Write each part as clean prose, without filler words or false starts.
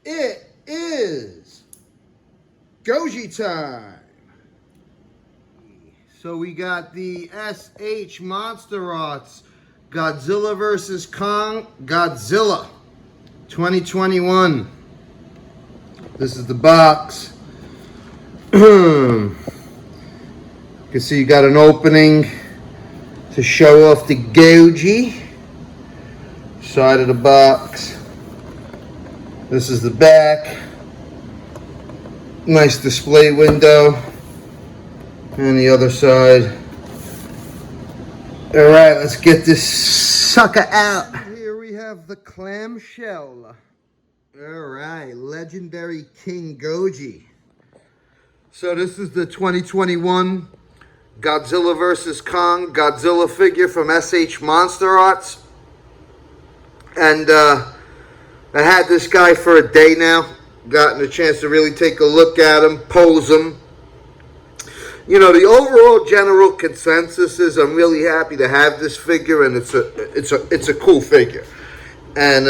It is Goji time. So we got the SH Monsterarts Godzilla vs. Kong Godzilla 2021. This is the box. You can see you got an opening to show off the Goji. Side of the box. This is the back. Nice display window. And the other side. Alright, let's get this sucker out. Here we have the clamshell. Alright, legendary King Goji. So this is the 2021 Godzilla vs. Kong Godzilla figure from SH Monsterarts. And I had this guy for a day now. Gotten a chance to really take a look at him, pose him. You know, the overall general consensus is I'm really happy to have this figure, and it's a cool figure. And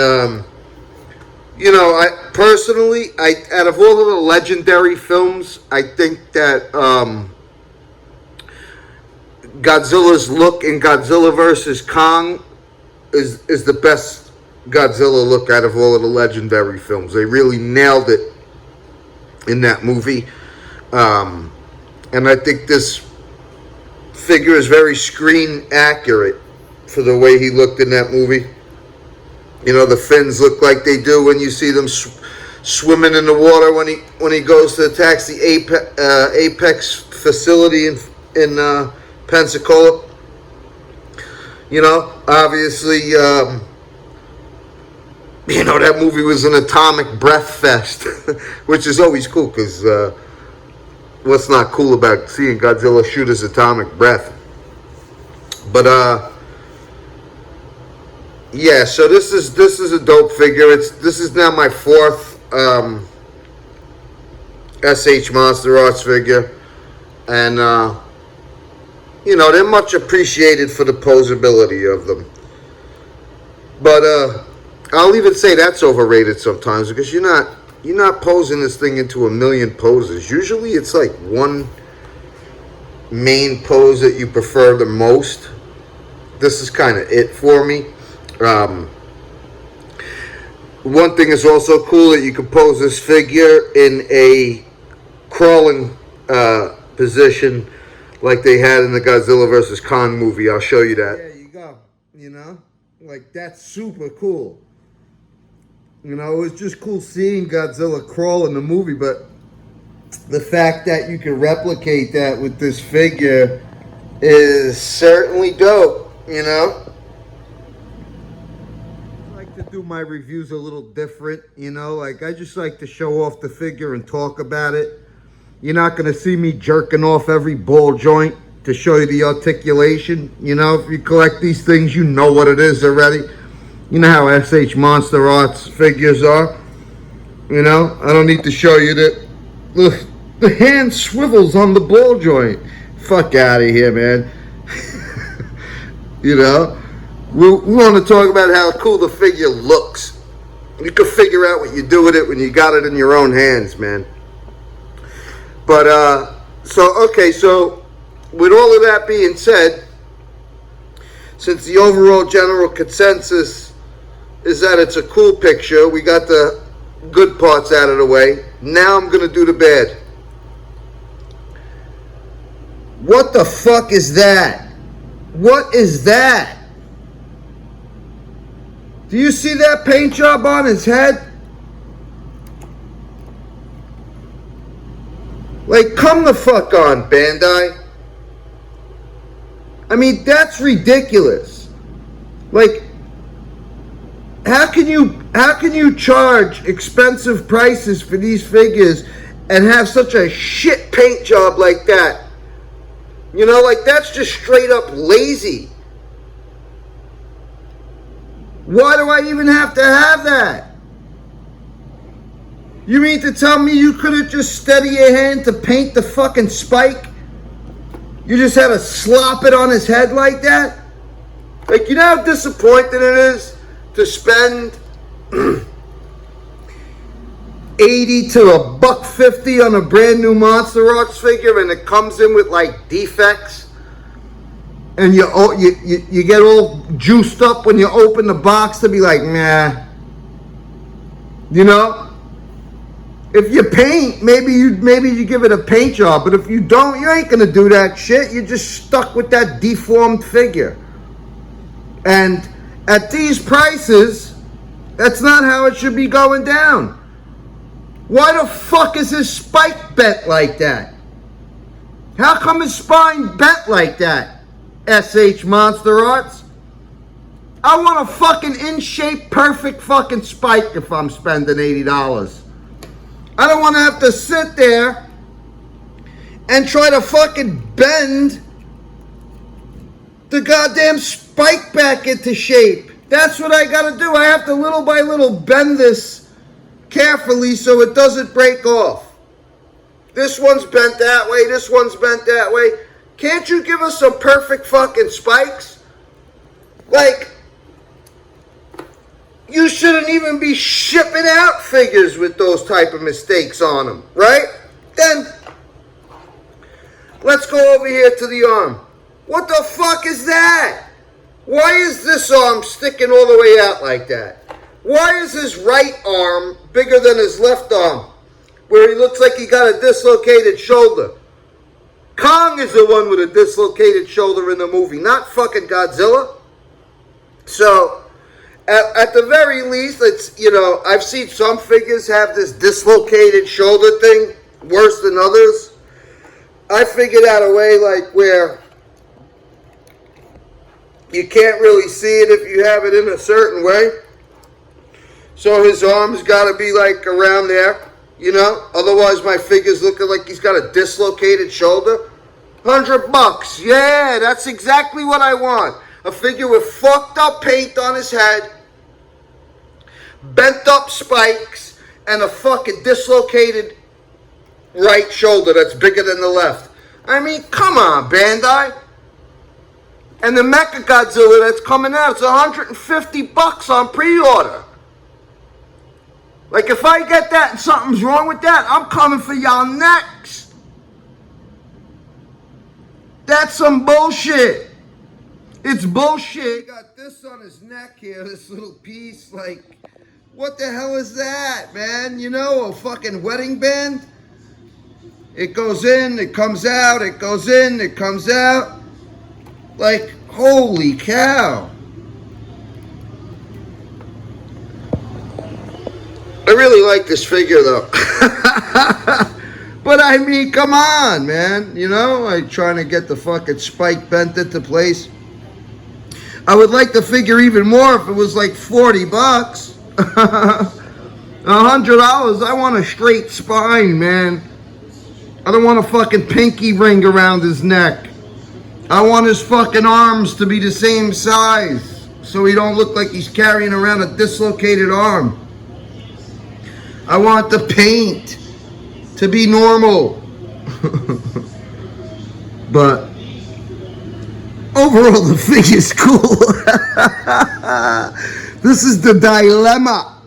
you know, I personally, out of all of the legendary films, I think that Godzilla's look in Godzilla vs. Kong is the best Godzilla look out of all of the legendary films. They really nailed it in that movie. And I think this figure is very screen accurate for the way he looked in that movie. You know, the fins look like they do when you see them swimming in the water when he goes to attack the Apex facility in Pensacola. You know, obviously, you know, that movie was an atomic breath fest, which is always cool because what's not cool about seeing Godzilla shoot his atomic breath? But yeah, so this is a dope figure. This is now my fourth SH Monsterarts figure, and you know, they're much appreciated for the posability of them. But I'll even say that's overrated sometimes because you're not posing this thing into a million poses. Usually it's like one main pose that you prefer the most. This is kind of it for me. One thing is also cool that you can pose this figure in a crawling position like they had in the Godzilla vs. Kong movie. I'll show you that. There you go. You know, like that's super cool. You know, it was just cool seeing Godzilla crawl in the movie, but the fact that you can replicate that with this figure is certainly dope, you know? I like to do my reviews a little different, you know? Like, I just like to show off the figure and talk about it. You're not going to see me jerking off every ball joint to show you the articulation. You know, if you collect these things, you know what it is already. You know how SH Monsterarts figures are. You know, I don't need to show you that the hand swivels on the ball joint. Fuck out of here, man. You know, we want to talk about how cool the figure looks. You can figure out what you do with it when you got it in your own hands, man. But, so with all of that being said, since the overall general consensus is that it's a cool picture, we got the good parts out of the way. Now I'm going to do the bad. What the fuck is that? What is that? Do you see that paint job on his head? Like, come the fuck on, Bandai. I mean, that's ridiculous. Like, how can you charge expensive prices for these figures and have such a shit paint job like that? You know, like, that's just straight up lazy. Why do I even have to have that? You mean to tell me you couldn't just steady your hand to paint the fucking spike? You just had to slop it on his head like that? Like, you know how disappointing it is to spend $1.80 to $1.50 on a brand new Monsterarts figure, and it comes in with like defects, and you get all juiced up when you open the box to be like, nah. You know? If you paint, maybe you give it a paint job, but if you don't, you ain't gonna do that shit. You're just stuck with that deformed figure. And at these prices, that's not how it should be going down. Why the fuck is his spike bent like that? How come his spine bent like that? SH Monsterarts. I want a fucking in-shape, perfect fucking spike if I'm spending $80. I don't want to have to sit there and try to fucking bend the goddamn spike back into shape. That's what I gotta do. I have to little by little bend this carefully so it doesn't break off. This one's bent that way, this one's bent that way. Can't you give us some perfect fucking spikes? Like, you shouldn't even be shipping out figures with those type of mistakes on them, right? Then, let's go over here to the arm. What the fuck is that? Why is this arm sticking all the way out like that? Why is his right arm bigger than his left arm, where he looks like he got a dislocated shoulder? Kong is the one with a dislocated shoulder in the movie, not fucking Godzilla. So, at the very least, it's, you know, I've seen some figures have this dislocated shoulder thing worse than others. I figured out a way like where you can't really see it if you have it in a certain way. So his arm's got to be like around there, you know. Otherwise, my figure's looking like he's got a dislocated shoulder. $100. Yeah, that's exactly what I want. A figure with fucked up paint on his head, bent up spikes, and a fucking dislocated right shoulder that's bigger than the left. I mean, come on, Bandai. And the Mecha Godzilla that's coming out, it's $150 on pre-order. Like, if I get that and something's wrong with that, I'm coming for y'all next. That's some bullshit. It's bullshit. He got this on his neck here, this little piece. Like, what the hell is that, man? You know, a fucking wedding band? It goes in, it comes out, it goes in, it comes out. Like, holy cow. I really like this figure, though. But I mean, come on, man. You know, I'm trying to get the fucking spike bent into place. I would like the figure even more if it was like $40. $100. I want a straight spine, man. I don't want a fucking pinky ring around his neck. I want his fucking arms to be the same size so he don't look like he's carrying around a dislocated arm. I want the paint to be normal. But overall, the figure's cool. This is the dilemma.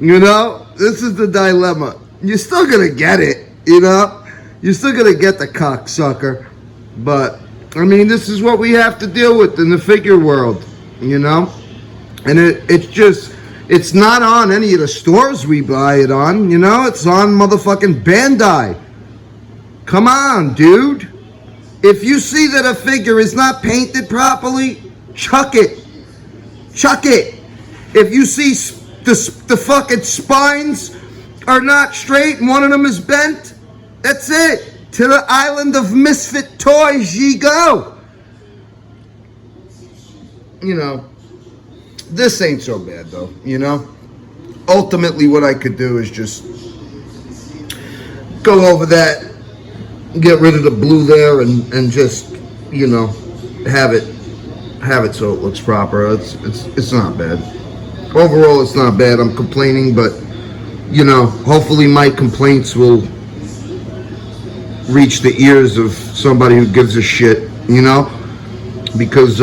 You know? This is the dilemma. You're still gonna get it, you know? You're still gonna get the cocksucker. But, I mean, this is what we have to deal with in the figure world, you know? And it's just, it's not on any of the stores we buy it on, you know? It's on motherfucking Bandai. Come on, dude. If you see that a figure is not painted properly, chuck it. Chuck it. If you see the fucking spines are not straight and one of them is bent, that's it. To the island of misfit toys ye go. You know, this ain't so bad though, you know? Ultimately, what I could do is just go over that, get rid of the blue there, and just, you know, have it so it looks proper. It's not bad. Overall, it's not bad. I'm complaining, but, you know, hopefully my complaints will reach the ears of somebody who gives a shit, you know? Because,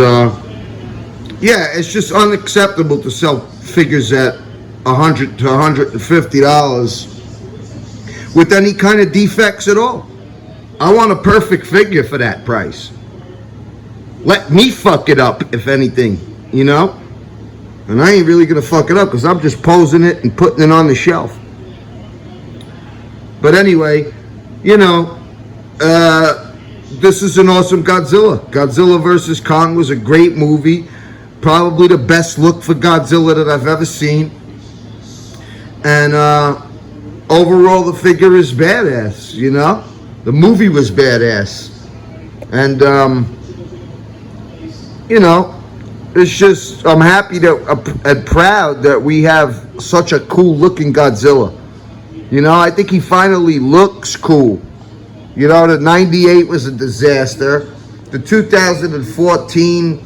yeah, it's just unacceptable to sell figures at $100 to $150 with any kind of defects at all. I want a perfect figure for that price. Let me fuck it up, if anything, you know? And I ain't really gonna fuck it up because I'm just posing it and putting it on the shelf. But anyway, you know, this is an awesome Godzilla. Godzilla vs. Kong was a great movie. Probably the best look for Godzilla that I've ever seen. And overall, the figure is badass, you know? The movie was badass. And, you know, it's just, I'm happy and proud that we have such a cool looking Godzilla. You know, I think he finally looks cool. You know, the 98 was a disaster. The 2014,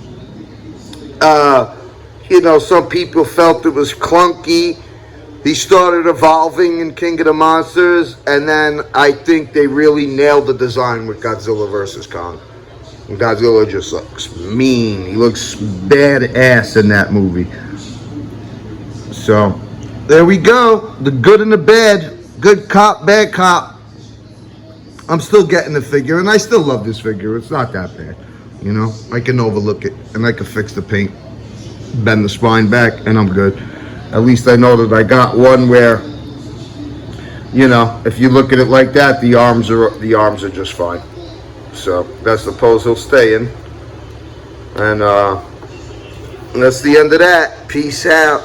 you know, some people felt it was clunky. He started evolving in King of the Monsters, and then I think they really nailed the design with Godzilla vs. Kong. And Godzilla just looks mean. He looks badass in that movie. So, there we go. The good and the bad. Good cop, bad cop. I'm still getting the figure, and I still love this figure. It's not that bad. You know, I can overlook it, and I can fix the paint, bend the spine back, and I'm good. At least I know that I got one where, you know, if you look at it like that, the arms are just fine. So that's the pose he'll stay in. And that's the end of that. Peace out.